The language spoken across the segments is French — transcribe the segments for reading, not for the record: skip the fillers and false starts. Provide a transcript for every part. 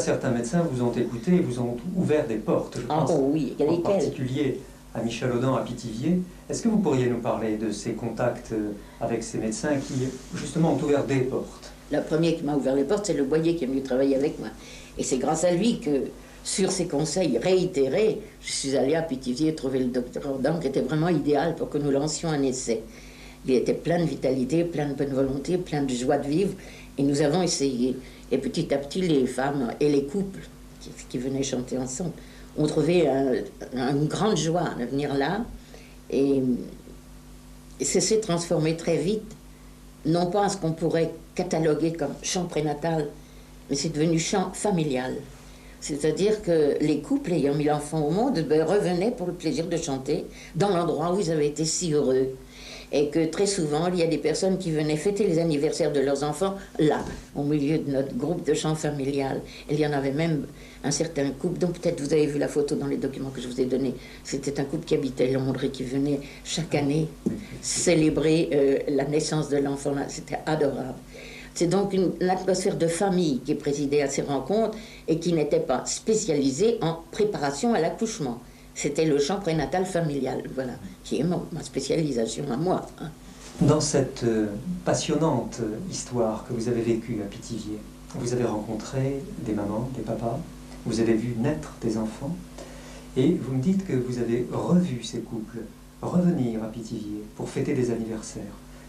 certains médecins vous ont écouté et vous ont ouvert des portes. Je pense oui, en particulier à Michel Audin à Pithiviers. Est-ce que vous pourriez nous parler de ces contacts avec ces médecins qui, justement, ont ouvert des portes? Le premier qui m'a ouvert les portes, c'est le Boyer qui est venu travailler avec moi. Et c'est grâce à lui que, sur ses conseils réitérés, je suis allée à Pithiviers trouver le docteur Audin, qui était vraiment idéal pour que nous lancions un essai. Il était plein de vitalité, plein de bonne volonté, plein de joie de vivre, et nous avons essayé. Et petit à petit, les femmes et les couples qui venaient chanter ensemble ont trouvé une grande joie de venir là, et ça s'est transformé très vite, non pas à ce qu'on pourrait cataloguer comme chant prénatal, mais c'est devenu chant familial. C'est-à-dire que les couples ayant mis l'enfant au monde revenaient pour le plaisir de chanter dans l'endroit où ils avaient été si heureux. Et que très souvent, il y a des personnes qui venaient fêter les anniversaires de leurs enfants là, au milieu de notre groupe de chant familial. Et il y en avait même un certain couple, dont peut-être vous avez vu la photo dans les documents que je vous ai donnés. C'était un couple qui habitait Londres et qui venait chaque année célébrer la naissance de l'enfant. C'était adorable. C'est donc une atmosphère de famille qui présidait à ces rencontres et qui n'était pas spécialisée en préparation à l'accouchement. C'était le chant prénatal familial, voilà, qui est ma spécialisation à moi. Dans cette passionnante histoire que vous avez vécue à Pithiviers, vous avez rencontré des mamans, des papas, vous avez vu naître des enfants, et vous me dites que vous avez revu ces couples revenir à Pithiviers pour fêter des anniversaires.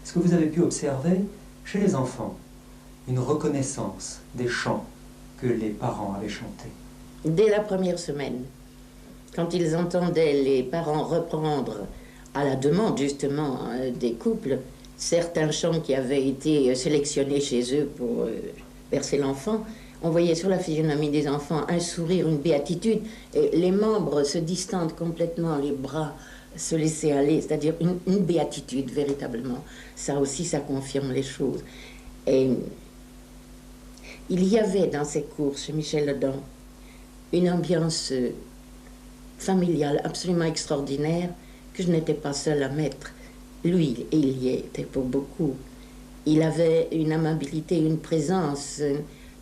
Est-ce que vous avez pu observer chez les enfants une reconnaissance des chants que les parents avaient chantés? Dès la première semaine, quand ils entendaient les parents reprendre, à la demande justement des couples, certains chants qui avaient été sélectionnés chez eux pour bercer l'enfant, on voyait sur la physionomie des enfants un sourire, une béatitude, et les membres se distendent complètement, les bras se laissaient aller, c'est-à-dire une béatitude véritablement. Ça aussi, ça confirme les choses. Et il y avait dans ces cours chez Michel Audin une ambiance familiale absolument extraordinaire que je n'étais pas seule à mettre. Lui, il y était pour beaucoup. Il avait une amabilité, une présence,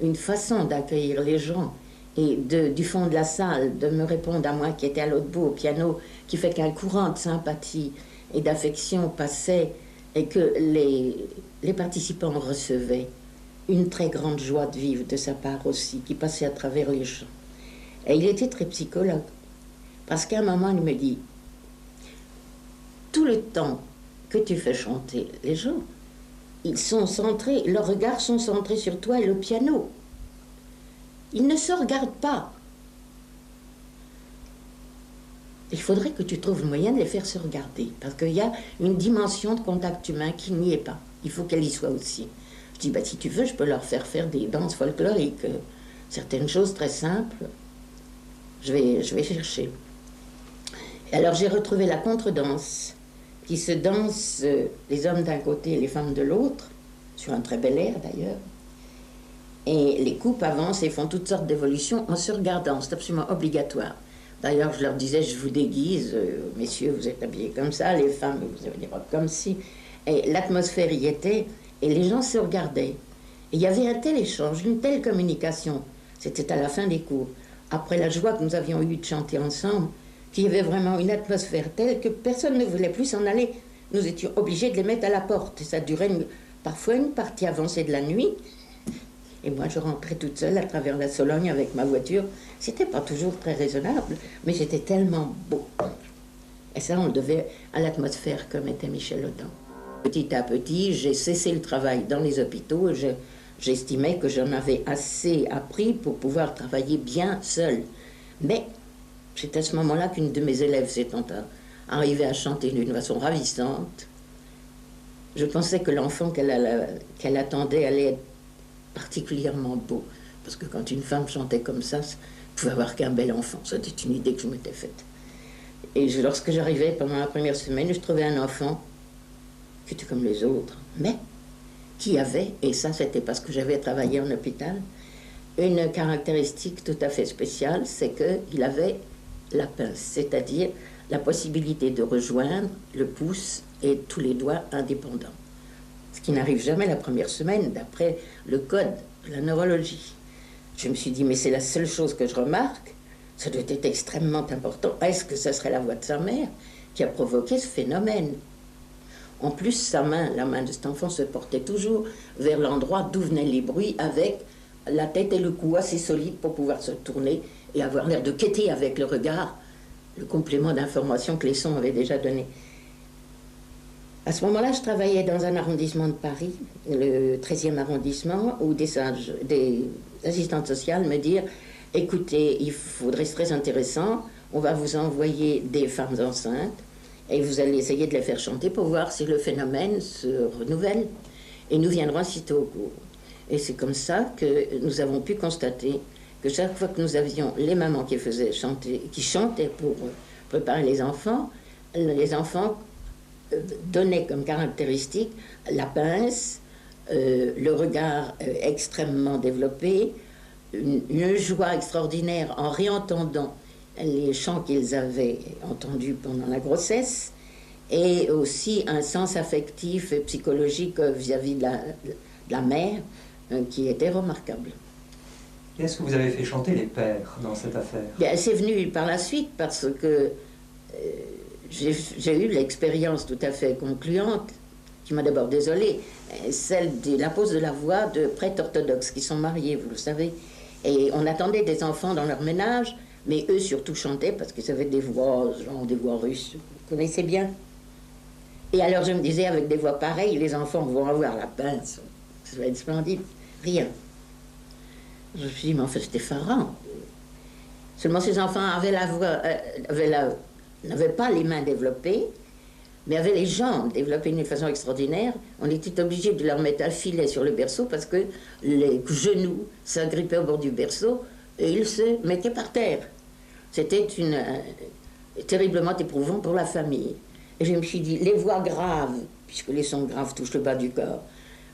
une façon d'accueillir les gens et du fond de la salle, de me répondre à moi qui était à l'autre bout au piano, qui fait qu'un courant de sympathie et d'affection passait et que les participants recevaient une très grande joie de vivre de sa part aussi, qui passait à travers les chants. Et il était très psychologue. Parce qu'à un moment, il me dit, tout le temps que tu fais chanter les gens, ils sont centrés, leurs regards sont centrés sur toi et le piano. Ils ne se regardent pas. Il faudrait que tu trouves le moyen de les faire se regarder, parce qu'il y a une dimension de contact humain qui n'y est pas. Il faut qu'elle y soit aussi. Je dis, bah, si tu veux, je peux leur faire des danses folkloriques, certaines choses très simples. Je vais chercher. Alors j'ai retrouvé la contredanse, qui se danse les hommes d'un côté et les femmes de l'autre, sur un très bel air d'ailleurs. Et les couples avancent et font toutes sortes d'évolutions en se regardant, c'est absolument obligatoire. D'ailleurs, je leur disais, je vous déguise, messieurs, vous êtes habillés comme ça, les femmes, vous avez des robes comme ci. Et l'atmosphère y était, et les gens se regardaient. Et il y avait un tel échange, une telle communication. C'était à la fin des cours, après la joie que nous avions eue de chanter ensemble, qu'il y avait vraiment une atmosphère telle que personne ne voulait plus s'en aller. Nous étions obligés de les mettre à la porte. Et ça durait parfois une partie avancée de la nuit. Et moi, je rentrais toute seule à travers la Sologne avec ma voiture. C'était pas toujours très raisonnable, mais c'était tellement beau. Et ça, on le devait à l'atmosphère que mettait Michel Audin. Petit à petit, j'ai cessé le travail dans les hôpitaux et j'estimais que j'en avais assez appris pour pouvoir travailler bien seule. Mais c'est à ce moment-là qu'une de mes élèves s'étant arrivée à chanter d'une façon ravissante. Je pensais que l'enfant qu'elle attendait allait être particulièrement beau. Parce que quand une femme chantait comme ça ne pouvait avoir qu'un bel enfant. C'était une idée que je m'étais faite. Et lorsque j'arrivais pendant la première semaine, je trouvais un enfant qui était comme les autres, mais qui avait, et ça c'était parce que j'avais travaillé en hôpital, une caractéristique tout à fait spéciale, c'est qu'il avait la pince, c'est-à-dire la possibilité de rejoindre le pouce et tous les doigts indépendants. Ce qui n'arrive jamais la première semaine, d'après le code de la neurologie. Je me suis dit, mais c'est la seule chose que je remarque, ça doit être extrêmement important. Est-ce que ça serait la voix de sa mère qui a provoqué ce phénomène? En plus, sa main, la main de cet enfant, se portait toujours vers l'endroit d'où venaient les bruits, avec la tête et le cou assez solides pour pouvoir se tourner et avoir l'air de quêter avec le regard le complément d'information que les sons avaient déjà donné. À ce moment-là, je travaillais dans un arrondissement de Paris, le 13e arrondissement, où des assistantes sociales me dirent « Écoutez, il faudrait, c'est très intéressant, on va vous envoyer des femmes enceintes et vous allez essayer de les faire chanter pour voir si le phénomène se renouvelle. Et nous viendrons aussitôt au cours. » Et c'est comme ça que nous avons pu constater que chaque fois que nous avions les mamans qui chantaient pour préparer les enfants donnaient comme caractéristique la pince, le regard extrêmement développé, une joie extraordinaire en réentendant les chants qu'ils avaient entendus pendant la grossesse, et aussi un sens affectif et psychologique vis-à-vis de la mère qui était remarquable. Est-ce que vous avez fait chanter les pères dans cette affaire? Bien, c'est venu par la suite parce que j'ai eu l'expérience tout à fait concluante, qui m'a d'abord désolée, celle de la pose de la voix de prêtres orthodoxes qui sont mariés, vous le savez. Et on attendait des enfants dans leur ménage, mais eux surtout chantaient parce qu'ils avaient des voix, genre des voix russes, vous connaissez bien. Et alors je me disais, avec des voix pareilles, les enfants vont avoir la pince, ça va être splendide. Rien. Je me suis dit, mais en fait, c'était effarant. Seulement, ces enfants avaient la voix, n'avaient pas les mains développées, mais avaient les jambes développées d'une façon extraordinaire. On était obligé de leur mettre un filet sur le berceau parce que les genoux s'agrippaient au bord du berceau et ils se mettaient par terre. C'était terriblement éprouvant pour la famille. Et je me suis dit, les voix graves, puisque les sons graves touchent le bas du corps,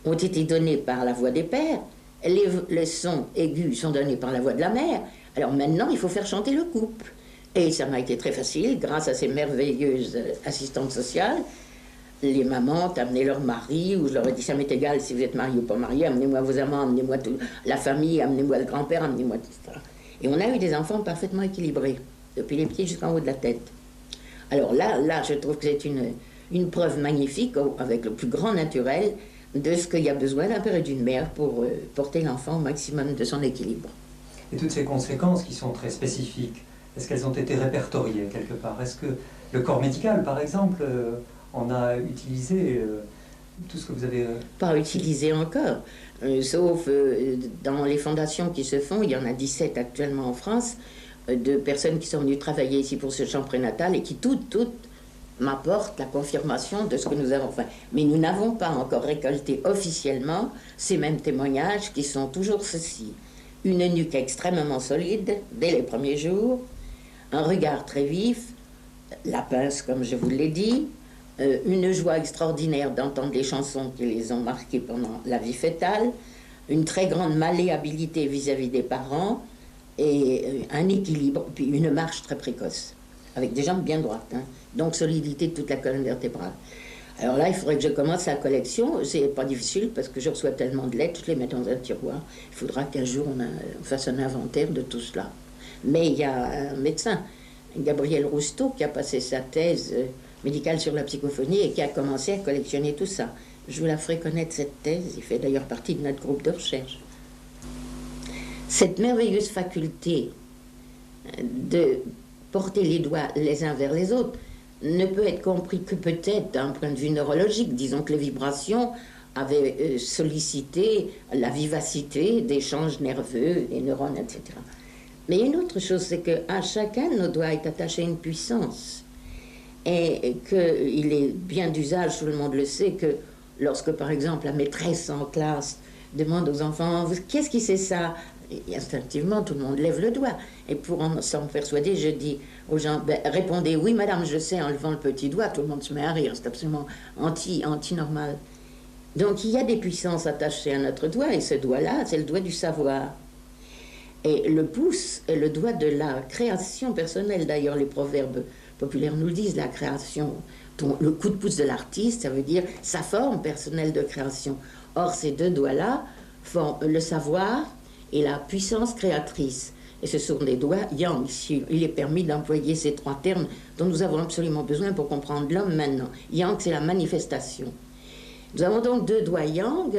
ont été donnés par la voix des pères. Les sons aigus sont donnés par la voix de la mère. Alors maintenant, il faut faire chanter le couple. Et ça m'a été très facile, grâce à ces merveilleuses assistantes sociales. Les mamans amenaient leur mari, ou je leur ai dit, ça m'est égal si vous êtes marié ou pas marié, amenez-moi vos amants, amenez-moi la famille, amenez-moi le grand-père, amenez-moi tout ça. Et on a eu des enfants parfaitement équilibrés, depuis les pieds jusqu'en haut de la tête. Alors là, je trouve que c'est une preuve magnifique, avec le plus grand naturel, de ce qu'il y a besoin d'un père et d'une mère pour porter l'enfant au maximum de son équilibre. Et toutes ces conséquences qui sont très spécifiques, est-ce qu'elles ont été répertoriées quelque part? Est-ce que le corps médical, par exemple, en a utilisé tout ce que vous avez... Pas utilisé encore, sauf dans les fondations qui se font, il y en a 17 actuellement en France, de personnes qui sont venues travailler ici pour ce champ prénatal et qui toutes m'apportent la confirmation de ce que nous avons fait. Mais nous n'avons pas encore récolté officiellement ces mêmes témoignages qui sont toujours ceux-ci. Une nuque extrêmement solide dès les premiers jours, un regard très vif, la pince comme je vous l'ai dit, une joie extraordinaire d'entendre les chansons qui les ont marquées pendant la vie fœtale, une très grande malléabilité vis-à-vis des parents et un équilibre, puis une marche très précoce, avec des jambes bien droites, hein. Donc solidité de toute la colonne vertébrale. Alors là, il faudrait que je commence la collection. C'est pas difficile parce que je reçois tellement de lettres, je les mets dans un tiroir. Il faudra qu'un jour on fasse un inventaire de tout cela. Mais il y a un médecin, Gabriel Rousteau, qui a passé sa thèse médicale sur la psychophonie et qui a commencé à collectionner tout ça. Je vous la ferai connaître, cette thèse. Il fait d'ailleurs partie de notre groupe de recherche. Cette merveilleuse faculté de porter les doigts les uns vers les autres ne peut être compris que peut-être d'un point de vue neurologique. Disons que les vibrations avaient sollicité la vivacité d'échanges nerveux, des neurones, etc. Mais une autre chose, c'est qu'à chacun de nos doigts est attachée une puissance. Et qu'il est bien d'usage, tout le monde le sait, que lorsque, par exemple, la maîtresse en classe demande aux enfants « Qu'est-ce qui c'est ça ?» Et instinctivement, tout le monde lève le doigt. Et pour s'en persuader, je dis aux gens, répondez oui, madame, je sais, en levant le petit doigt, tout le monde se met à rire. C'est absolument anti-normal. Donc, il y a des puissances attachées à notre doigt, et ce doigt-là, c'est le doigt du savoir. Et le pouce est le doigt de la création personnelle. D'ailleurs, les proverbes populaires nous le disent, la création, le coup de pouce de l'artiste, ça veut dire sa forme personnelle de création. Or, ces deux doigts-là font le savoir et la puissance créatrice. Et ce sont des doigts yang. Il est permis d'employer ces trois termes dont nous avons absolument besoin pour comprendre l'homme maintenant. Yang, c'est la manifestation. Nous avons donc deux doigts yang,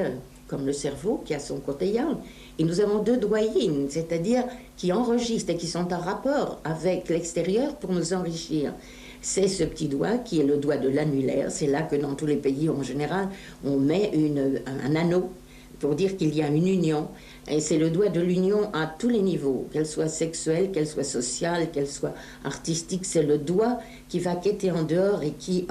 comme le cerveau qui a son côté yang, et nous avons deux doigts yin, c'est-à-dire qui enregistrent et qui sont en rapport avec l'extérieur pour nous enrichir. C'est ce petit doigt qui est le doigt de l'annulaire. C'est là que dans tous les pays, en général, on met un anneau pour dire qu'il y a une union. Et c'est le doigt de l'union à tous les niveaux, qu'elle soit sexuelle, qu'elle soit sociale, qu'elle soit artistique. C'est le doigt qui va quêter en dehors et qui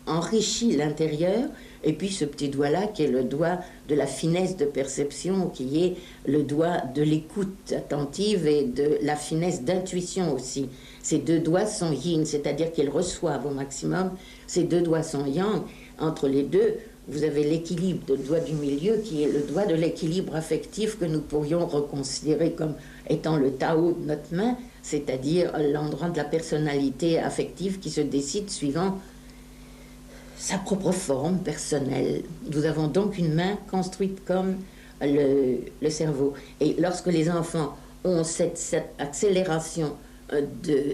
enrichit l'intérieur. Et puis ce petit doigt-là qui est le doigt de la finesse de perception, qui est le doigt de l'écoute attentive et de la finesse d'intuition aussi. Ces deux doigts sont yin, c'est-à-dire qu'ils reçoivent au maximum. Ces deux doigts sont yang. Entre les deux, vous avez l'équilibre de doigt du milieu qui est le doigt de l'équilibre affectif que nous pourrions reconsidérer comme étant le Tao de notre main, c'est-à-dire l'endroit de la personnalité affective qui se décide suivant sa propre forme personnelle. Nous avons donc une main construite comme le cerveau. Et lorsque les enfants ont cette accélération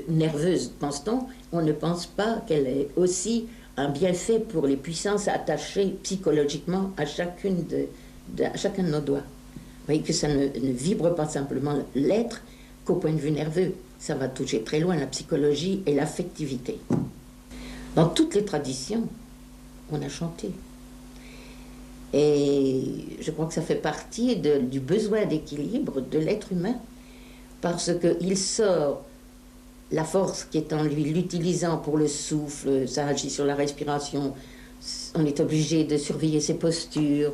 nerveuse, pense-t-on, on ne pense pas qu'elle est aussi un bienfait pour les puissances attachées psychologiquement à chacun de nos doigts. Vous voyez que ça ne vibre pas simplement l'être qu'au point de vue nerveux. Ça va toucher très loin la psychologie et l'affectivité. Dans toutes les traditions, on a chanté. Et je crois que ça fait partie du besoin d'équilibre de l'être humain, parce qu'il sort la force qui est en lui, l'utilisant pour le souffle, ça agit sur la respiration, on est obligé de surveiller ses postures,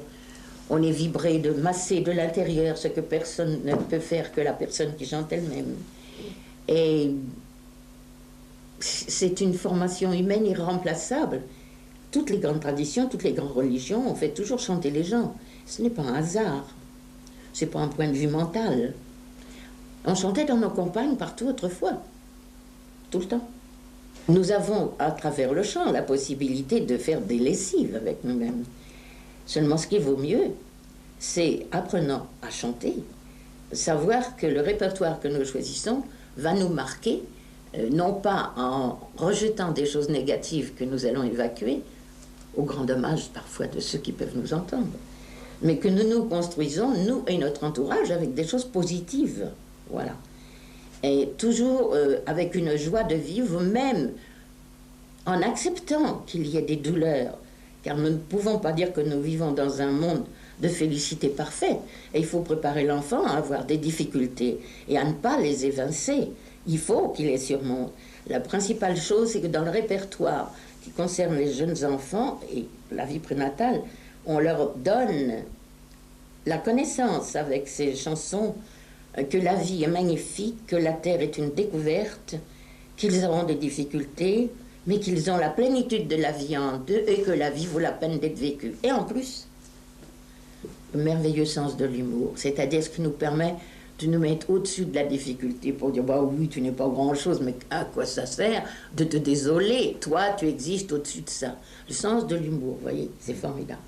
on est vibré de masser de l'intérieur, ce que personne ne peut faire que la personne qui chante elle-même. Et c'est une formation humaine irremplaçable. Toutes les grandes traditions, toutes les grandes religions ont fait toujours chanter les gens. Ce n'est pas un hasard, c'est pas un point de vue mental. On chantait dans nos campagnes partout autrefois, tout le temps. Nous avons, à travers le chant, la possibilité de faire des lessives avec nous-mêmes. Seulement, ce qui vaut mieux, c'est, apprenant à chanter, savoir que le répertoire que nous choisissons va nous marquer, non pas en rejetant des choses négatives que nous allons évacuer, au grand dommage parfois de ceux qui peuvent nous entendre, mais que nous nous construisons, nous et notre entourage, avec des choses positives. Voilà. Et toujours avec une joie de vivre, même en acceptant qu'il y ait des douleurs, car nous ne pouvons pas dire que nous vivons dans un monde de félicité parfaite. Et il faut préparer l'enfant à avoir des difficultés et à ne pas les évincer. Il faut qu'il les surmonte. La principale chose, c'est que dans le répertoire qui concerne les jeunes enfants et la vie prénatale, on leur donne la connaissance avec ces chansons que la vie est magnifique, que la terre est une découverte, qu'ils auront des difficultés, mais qu'ils ont la plénitude de la vie en eux et que la vie vaut la peine d'être vécue. Et en plus, le merveilleux sens de l'humour, c'est-à-dire ce qui nous permet de nous mettre au-dessus de la difficulté pour dire « bah oui, tu n'es pas grand-chose, mais à quoi ça sert de te désoler? Toi, tu existes au-dessus de ça. » Le sens de l'humour, vous voyez, c'est formidable.